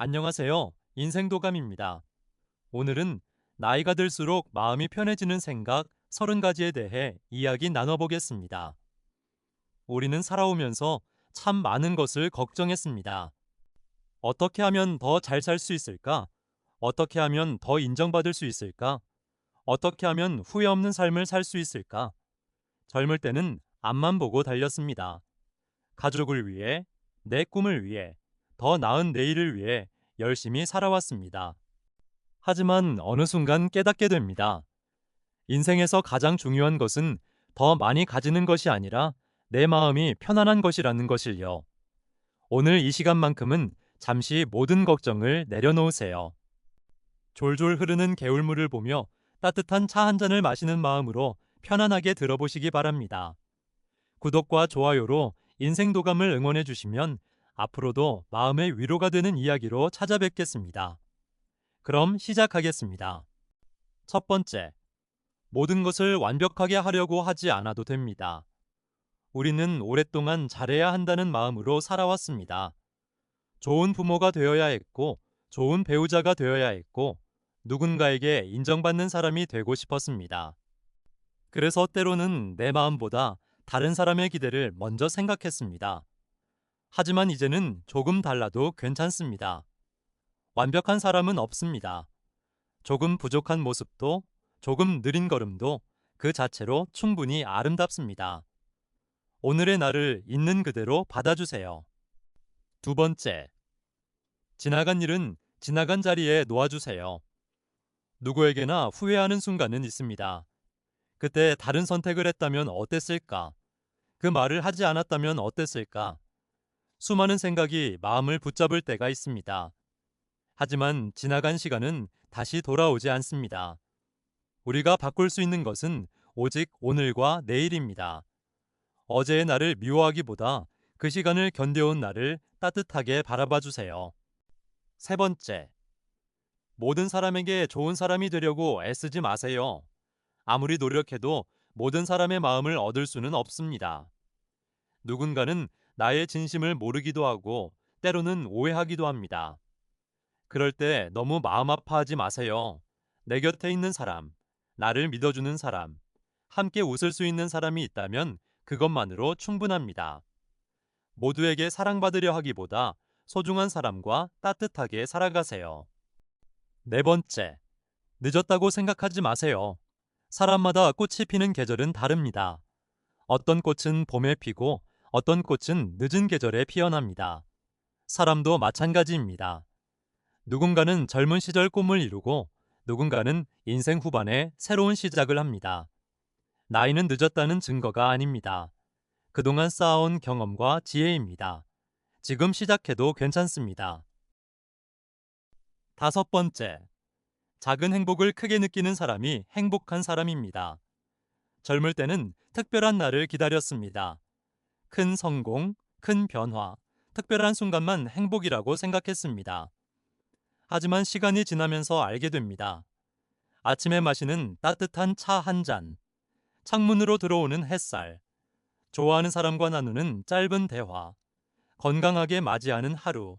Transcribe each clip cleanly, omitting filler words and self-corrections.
안녕하세요. 인생도감입니다. 오늘은 나이가 들수록 마음이 편해지는 생각 30가지에 대해 이야기 나눠보겠습니다. 우리는 살아오면서 참 많은 것을 걱정했습니다. 어떻게 하면 더 잘 살 수 있을까? 어떻게 하면 더 인정받을 수 있을까? 어떻게 하면 후회 없는 삶을 살 수 있을까? 젊을 때는 앞만 보고 달렸습니다. 가족을 위해, 내 꿈을 위해, 더 나은 내일을 위해 열심히 살아왔습니다. 하지만 어느 순간 깨닫게 됩니다. 인생에서 가장 중요한 것은 더 많이 가지는 것이 아니라 내 마음이 편안한 것이라는 것을요. 오늘 이 시간만큼은 잠시 모든 걱정을 내려놓으세요. 졸졸 흐르는 개울물을 보며 따뜻한 차 한 잔을 마시는 마음으로 편안하게 들어보시기 바랍니다. 구독과 좋아요로 인생도감을 응원해 주시면 앞으로도 마음의 위로가 되는 이야기로 찾아뵙겠습니다. 그럼 시작하겠습니다. 첫 번째, 모든 것을 완벽하게 하려고 하지 않아도 됩니다. 우리는 오랫동안 잘해야 한다는 마음으로 살아왔습니다. 좋은 부모가 되어야 했고, 좋은 배우자가 되어야 했고, 누군가에게 인정받는 사람이 되고 싶었습니다. 그래서 때로는 내 마음보다 다른 사람의 기대를 먼저 생각했습니다. 하지만 이제는 조금 달라도 괜찮습니다. 완벽한 사람은 없습니다. 조금 부족한 모습도, 조금 느린 걸음도 그 자체로 충분히 아름답습니다. 오늘의 나를 있는 그대로 받아주세요. 두 번째, 지나간 일은 지나간 자리에 놓아주세요. 누구에게나 후회하는 순간은 있습니다. 그때 다른 선택을 했다면 어땠을까? 그 말을 하지 않았다면 어땠을까? 수많은 생각이 마음을 붙잡을 때가 있습니다. 하지만 지나간 시간은 다시 돌아오지 않습니다. 우리가 바꿀 수 있는 것은 오직 오늘과 내일입니다. 어제의 나를 미워하기보다 그 시간을 견뎌온 나를 따뜻하게 바라봐 주세요. 세 번째, 모든 사람에게 좋은 사람이 되려고 애쓰지 마세요. 아무리 노력해도 모든 사람의 마음을 얻을 수는 없습니다. 누군가는 나의 진심을 모르기도 하고 때로는 오해하기도 합니다. 그럴 때 너무 마음 아파하지 마세요. 내 곁에 있는 사람, 나를 믿어주는 사람, 함께 웃을 수 있는 사람이 있다면 그것만으로 충분합니다. 모두에게 사랑받으려 하기보다 소중한 사람과 따뜻하게 살아가세요. 네 번째, 늦었다고 생각하지 마세요. 사람마다 꽃이 피는 계절은 다릅니다. 어떤 꽃은 봄에 피고 어떤 꽃은 늦은 계절에 피어납니다. 사람도 마찬가지입니다. 누군가는 젊은 시절 꿈을 이루고 누군가는 인생 후반에 새로운 시작을 합니다. 나이는 늦었다는 증거가 아닙니다. 그동안 쌓아온 경험과 지혜입니다. 지금 시작해도 괜찮습니다. 다섯 번째, 작은 행복을 크게 느끼는 사람이 행복한 사람입니다. 젊을 때는 특별한 날을 기다렸습니다. 큰 성공, 큰 변화, 특별한 순간만 행복이라고 생각했습니다. 하지만 시간이 지나면서 알게 됩니다. 아침에 마시는 따뜻한 차 한 잔, 창문으로 들어오는 햇살, 좋아하는 사람과 나누는 짧은 대화, 건강하게 맞이하는 하루,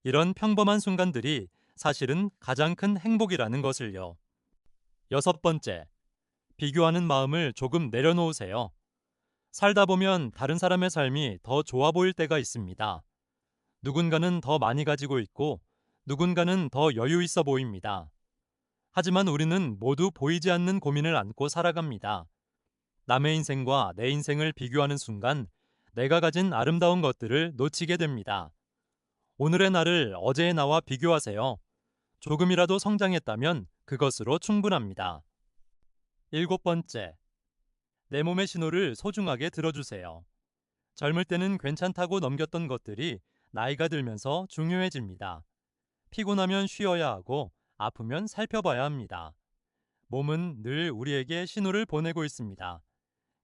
이런 평범한 순간들이 사실은 가장 큰 행복이라는 것을요. 여섯 번째, 비교하는 마음을 조금 내려놓으세요. 살다 보면 다른 사람의 삶이 더 좋아 보일 때가 있습니다. 누군가는 더 많이 가지고 있고 누군가는 더 여유 있어 보입니다. 하지만 우리는 모두 보이지 않는 고민을 안고 살아갑니다. 남의 인생과 내 인생을 비교하는 순간 내가 가진 아름다운 것들을 놓치게 됩니다. 오늘의 나를 어제의 나와 비교하세요. 조금이라도 성장했다면 그것으로 충분합니다. 일곱 번째, 내 몸의 신호를 소중하게 들어주세요. 젊을 때는 괜찮다고 넘겼던 것들이 나이가 들면서 중요해집니다. 피곤하면 쉬어야 하고 아프면 살펴봐야 합니다. 몸은 늘 우리에게 신호를 보내고 있습니다.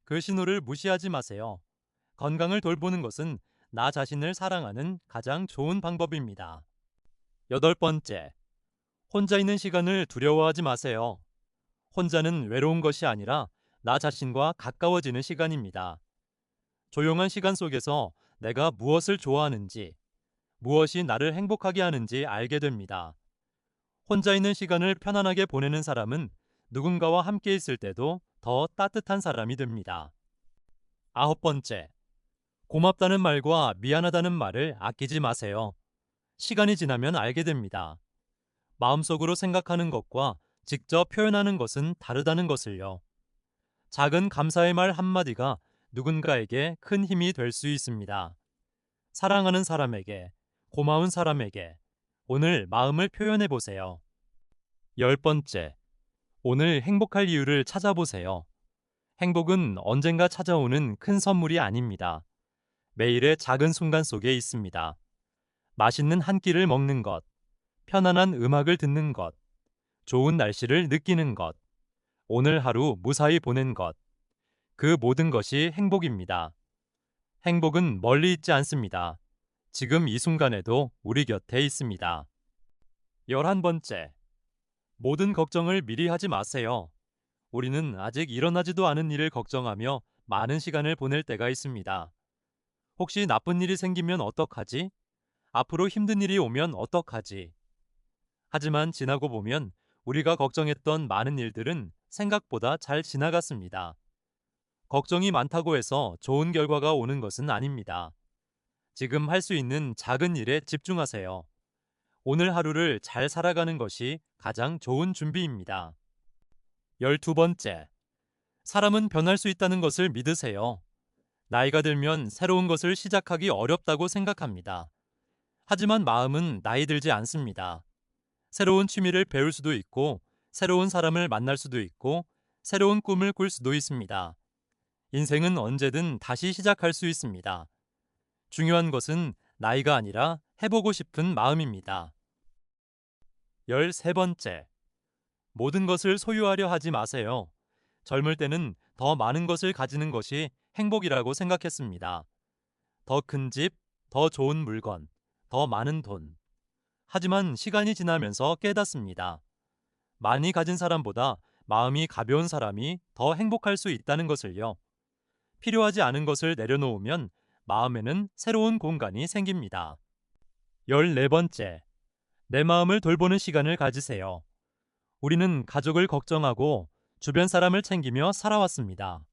그 신호를 무시하지 마세요. 건강을 돌보는 것은 나 자신을 사랑하는 가장 좋은 방법입니다. 여덟 번째, 혼자 있는 시간을 두려워하지 마세요. 혼자는 외로운 것이 아니라 나 자신과 가까워지는 시간입니다. 조용한 시간 속에서 내가 무엇을 좋아하는지, 무엇이 나를 행복하게 하는지 알게 됩니다. 혼자 있는 시간을 편안하게 보내는 사람은 누군가와 함께 있을 때도 더 따뜻한 사람이 됩니다. 아홉 번째, 고맙다는 말과 미안하다는 말을 아끼지 마세요. 시간이 지나면 알게 됩니다. 마음속으로 생각하는 것과 직접 표현하는 것은 다르다는 것을요. 작은 감사의 말 한마디가 누군가에게 큰 힘이 될 수 있습니다. 사랑하는 사람에게, 고마운 사람에게 오늘 마음을 표현해 보세요. 열 번째, 오늘 행복할 이유를 찾아보세요. 행복은 언젠가 찾아오는 큰 선물이 아닙니다. 매일의 작은 순간 속에 있습니다. 맛있는 한 끼를 먹는 것, 편안한 음악을 듣는 것, 좋은 날씨를 느끼는 것, 오늘 하루 무사히 보낸 것, 그 모든 것이 행복입니다. 행복은 멀리 있지 않습니다. 지금 이 순간에도 우리 곁에 있습니다. 11번째, 모든 걱정을 미리 하지 마세요. 우리는 아직 일어나지도 않은 일을 걱정하며 많은 시간을 보낼 때가 있습니다. 혹시 나쁜 일이 생기면 어떡하지? 앞으로 힘든 일이 오면 어떡하지? 하지만 지나고 보면 우리가 걱정했던 많은 일들은 생각보다 잘 지나갔습니다. 걱정이 많다고 해서 좋은 결과가 오는 것은 아닙니다. 지금 할 수 있는 작은 일에 집중하세요. 오늘 하루를 잘 살아가는 것이 가장 좋은 준비입니다. 12번째, 사람은 변할 수 있다는 것을 믿으세요. 나이가 들면 새로운 것을 시작하기 어렵다고 생각합니다. 하지만 마음은 나이 들지 않습니다. 새로운 취미를 배울 수도 있고, 새로운 사람을 만날 수도 있고, 새로운 꿈을 꿀 수도 있습니다. 인생은 언제든 다시 시작할 수 있습니다. 중요한 것은 나이가 아니라 해보고 싶은 마음입니다. 13번째, 모든 것을 소유하려 하지 마세요. 젊을 때는 더 많은 것을 가지는 것이 행복이라고 생각했습니다. 더 큰 집, 더 좋은 물건, 더 많은 돈. 하지만 시간이 지나면서 깨닫습니다. 많이 가진 사람보다 마음이 가벼운 사람이 더 행복할 수 있다는 것을요. 필요하지 않은 것을 내려놓으면 마음에는 새로운 공간이 생깁니다. 14번째, 내 마음을 돌보는 시간을 가지세요. 우리는 가족을 걱정하고 주변 사람을 챙기며 살아왔습니다.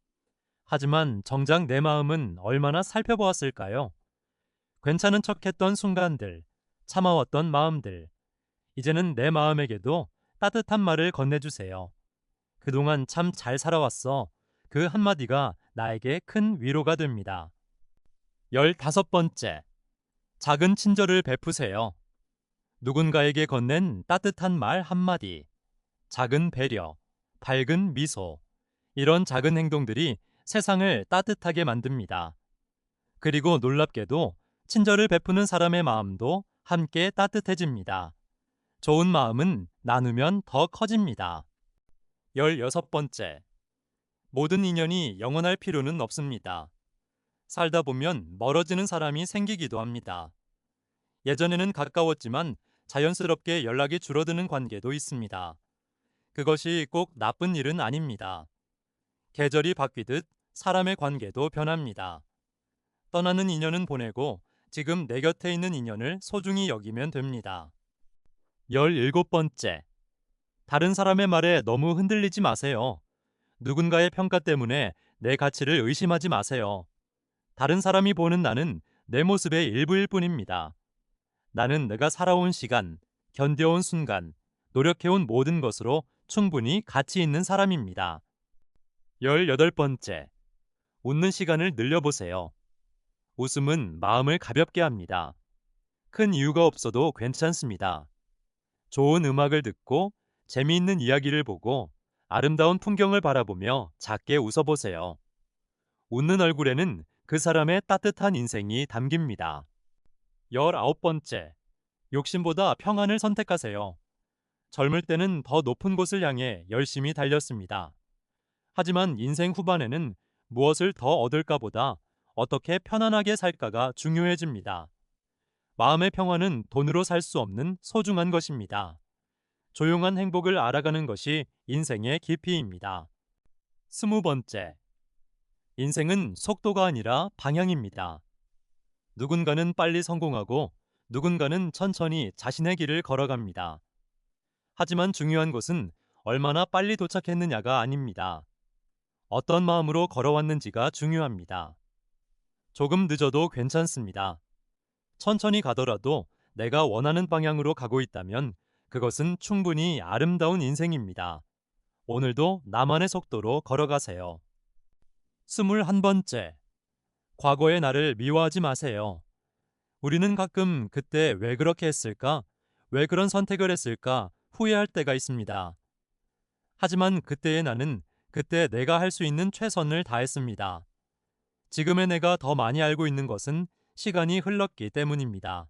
하지만 정작 내 마음은 얼마나 살펴보았을까요? 괜찮은 척했던 순간들, 참아왔던 마음들, 이제는 내 마음에게도 따뜻한 말을 건네주세요. 그동안 참 잘 살아왔어. 그 한마디가 나에게 큰 위로가 됩니다. 15번째, 작은 친절을 베푸세요. 누군가에게 건넨 따뜻한 말 한마디, 작은 배려, 밝은 미소, 이런 작은 행동들이 세상을 따뜻하게 만듭니다. 그리고 놀랍게도 친절을 베푸는 사람의 마음도 함께 따뜻해집니다. 좋은 마음은 나누면 더 커집니다. 16번째, 모든 인연이 영원할 필요는 없습니다. 살다 보면 멀어지는 사람이 생기기도 합니다. 예전에는 가까웠지만 자연스럽게 연락이 줄어드는 관계도 있습니다. 그것이 꼭 나쁜 일은 아닙니다. 계절이 바뀌듯 사람의 관계도 변합니다. 떠나는 인연은 보내고 지금 내 곁에 있는 인연을 소중히 여기면 됩니다. 17번째, 다른 사람의 말에 너무 흔들리지 마세요. 누군가의 평가 때문에 내 가치를 의심하지 마세요. 다른 사람이 보는 나는 내 모습의 일부일 뿐입니다. 나는 내가 살아온 시간, 견뎌온 순간, 노력해온 모든 것으로 충분히 가치 있는 사람입니다. 18번째, 웃는 시간을 늘려보세요. 웃음은 마음을 가볍게 합니다. 큰 이유가 없어도 괜찮습니다. 좋은 음악을 듣고 재미있는 이야기를 보고 아름다운 풍경을 바라보며 작게 웃어보세요. 웃는 얼굴에는 그 사람의 따뜻한 인생이 담깁니다. 19번째, 욕심보다 평안을 선택하세요. 젊을 때는 더 높은 곳을 향해 열심히 달렸습니다. 하지만 인생 후반에는 무엇을 더 얻을까 보다 어떻게 편안하게 살까가 중요해집니다. 마음의 평안은 돈으로 살 수 없는 소중한 것입니다. 조용한 행복을 알아가는 것이 인생의 깊이입니다. 20번째, 인생은 속도가 아니라 방향입니다. 누군가는 빨리 성공하고 누군가는 천천히 자신의 길을 걸어갑니다. 하지만 중요한 것은 얼마나 빨리 도착했느냐가 아닙니다. 어떤 마음으로 걸어왔는지가 중요합니다. 조금 늦어도 괜찮습니다. 천천히 가더라도 내가 원하는 방향으로 가고 있다면 그것은 충분히 아름다운 인생입니다. 오늘도 나만의 속도로 걸어가세요. 21번째. 과거의 나를 미워하지 마세요. 우리는 가끔 그때 왜 그렇게 했을까? 왜 그런 선택을 했을까? 후회할 때가 있습니다. 하지만 그때의 나는 그때 내가 할 수 있는 최선을 다했습니다. 지금의 내가 더 많이 알고 있는 것은 시간이 흘렀기 때문입니다.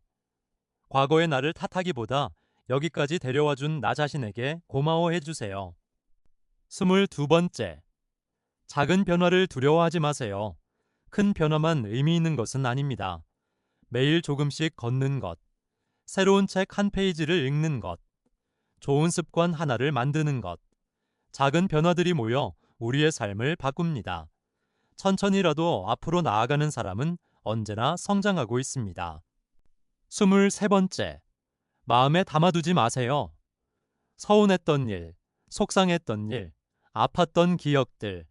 과거의 나를 탓하기보다 여기까지 데려와 준 나 자신에게 고마워해 주세요. 22번째. 작은 변화를 두려워하지 마세요. 큰 변화만 의미 있는 것은 아닙니다. 매일 조금씩 걷는 것, 새로운 책 한 페이지를 읽는 것, 좋은 습관 하나를 만드는 것, 작은 변화들이 모여 우리의 삶을 바꿉니다. 천천히라도 앞으로 나아가는 사람은 언제나 성장하고 있습니다. 23번째. 마음에 담아두지 마세요. 서운했던 일, 속상했던 일, 아팠던 기억들.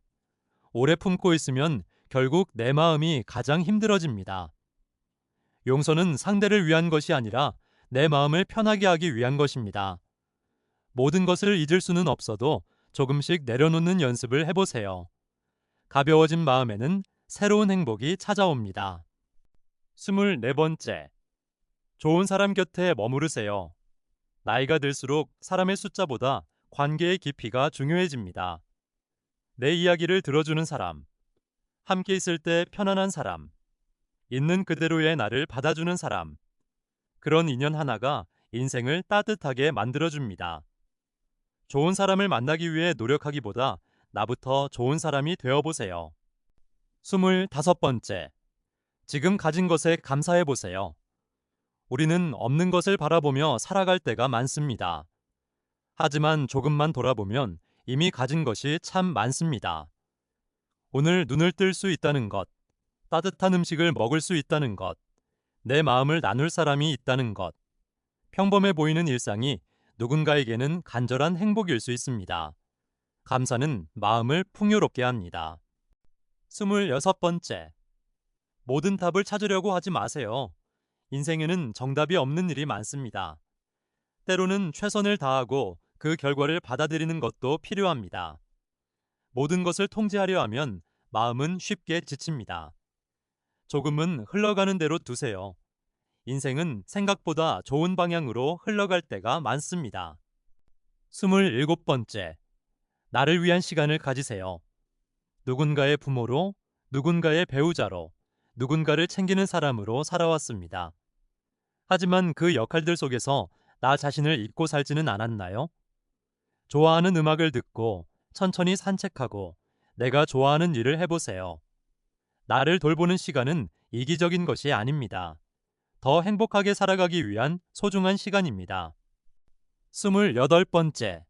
오래 품고 있으면 결국 내 마음이 가장 힘들어집니다. 용서는 상대를 위한 것이 아니라 내 마음을 편하게 하기 위한 것입니다. 모든 것을 잊을 수는 없어도 조금씩 내려놓는 연습을 해보세요. 가벼워진 마음에는 새로운 행복이 찾아옵니다. 24번째. 좋은 사람 곁에 머무르세요. 나이가 들수록 사람의 숫자보다 관계의 깊이가 중요해집니다. 내 이야기를 들어주는 사람, 함께 있을 때 편안한 사람, 있는 그대로의 나를 받아주는 사람, 그런 인연 하나가 인생을 따뜻하게 만들어줍니다. 좋은 사람을 만나기 위해 노력하기보다 나부터 좋은 사람이 되어보세요. 25번째. 지금 가진 것에 감사해보세요. 우리는 없는 것을 바라보며 살아갈 때가 많습니다. 하지만 조금만 돌아보면 이미 가진 것이 참 많습니다. 오늘 눈을 뜰 수 있다는 것, 따뜻한 음식을 먹을 수 있다는 것, 내 마음을 나눌 사람이 있다는 것, 평범해 보이는 일상이 누군가에게는 간절한 행복일 수 있습니다. 감사는 마음을 풍요롭게 합니다. 26번째. 모든 답을 찾으려고 하지 마세요. 인생에는 정답이 없는 일이 많습니다. 때로는 최선을 다하고 그 결과를 받아들이는 것도 필요합니다. 모든 것을 통제하려 하면 마음은 쉽게 지칩니다. 조금은 흘러가는 대로 두세요. 인생은 생각보다 좋은 방향으로 흘러갈 때가 많습니다. 27번째. 나를 위한 시간을 가지세요. 누군가의 부모로, 누군가의 배우자로, 누군가를 챙기는 사람으로 살아왔습니다. 하지만 그 역할들 속에서 나 자신을 잊고 살지는 않았나요? 좋아하는 음악을 듣고 천천히 산책하고 내가 좋아하는 일을 해보세요. 나를 돌보는 시간은 이기적인 것이 아닙니다. 더 행복하게 살아가기 위한 소중한 시간입니다. 28번째.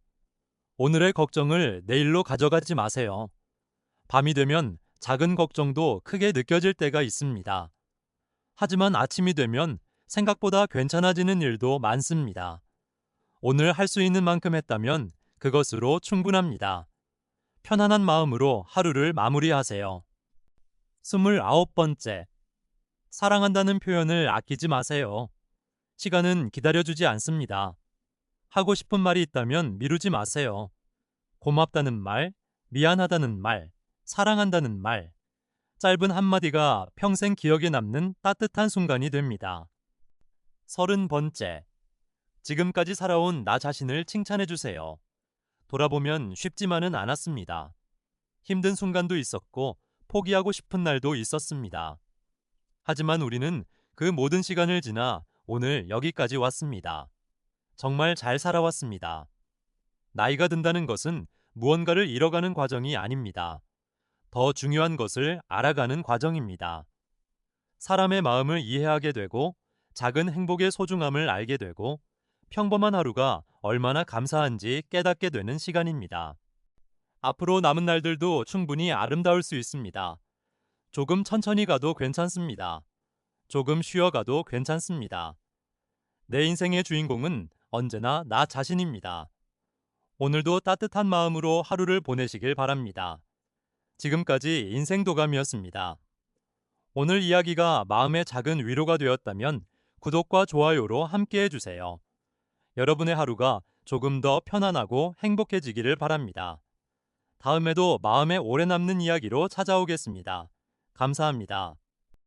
오늘의 걱정을 내일로 가져가지 마세요. 밤이 되면 작은 걱정도 크게 느껴질 때가 있습니다. 하지만 아침이 되면 생각보다 괜찮아지는 일도 많습니다. 오늘 할 수 있는 만큼 했다면 그것으로 충분합니다. 편안한 마음으로 하루를 마무리하세요. 29번째. 사랑한다는 표현을 아끼지 마세요. 시간은 기다려주지 않습니다. 하고 싶은 말이 있다면 미루지 마세요. 고맙다는 말, 미안하다는 말, 사랑한다는 말, 짧은 한마디가 평생 기억에 남는 따뜻한 순간이 됩니다. 30번째. 지금까지 살아온 나 자신을 칭찬해 주세요. 돌아보면 쉽지만은 않았습니다. 힘든 순간도 있었고 포기하고 싶은 날도 있었습니다. 하지만 우리는 그 모든 시간을 지나 오늘 여기까지 왔습니다. 정말 잘 살아왔습니다. 나이가 든다는 것은 무언가를 잃어가는 과정이 아닙니다. 더 중요한 것을 알아가는 과정입니다. 사람의 마음을 이해하게 되고 작은 행복의 소중함을 알게 되고 평범한 하루가 얼마나 감사한지 깨닫게 되는 시간입니다. 앞으로 남은 날들도 충분히 아름다울 수 있습니다. 조금 천천히 가도 괜찮습니다. 조금 쉬어가도 괜찮습니다. 내 인생의 주인공은 언제나 나 자신입니다. 오늘도 따뜻한 마음으로 하루를 보내시길 바랍니다. 지금까지 인생도감이었습니다. 오늘 이야기가 마음의 작은 위로가 되었다면 구독과 좋아요로 함께 해주세요. 여러분의 하루가 조금 더 편안하고 행복해지기를 바랍니다. 다음에도 마음에 오래 남는 이야기로 찾아오겠습니다. 감사합니다.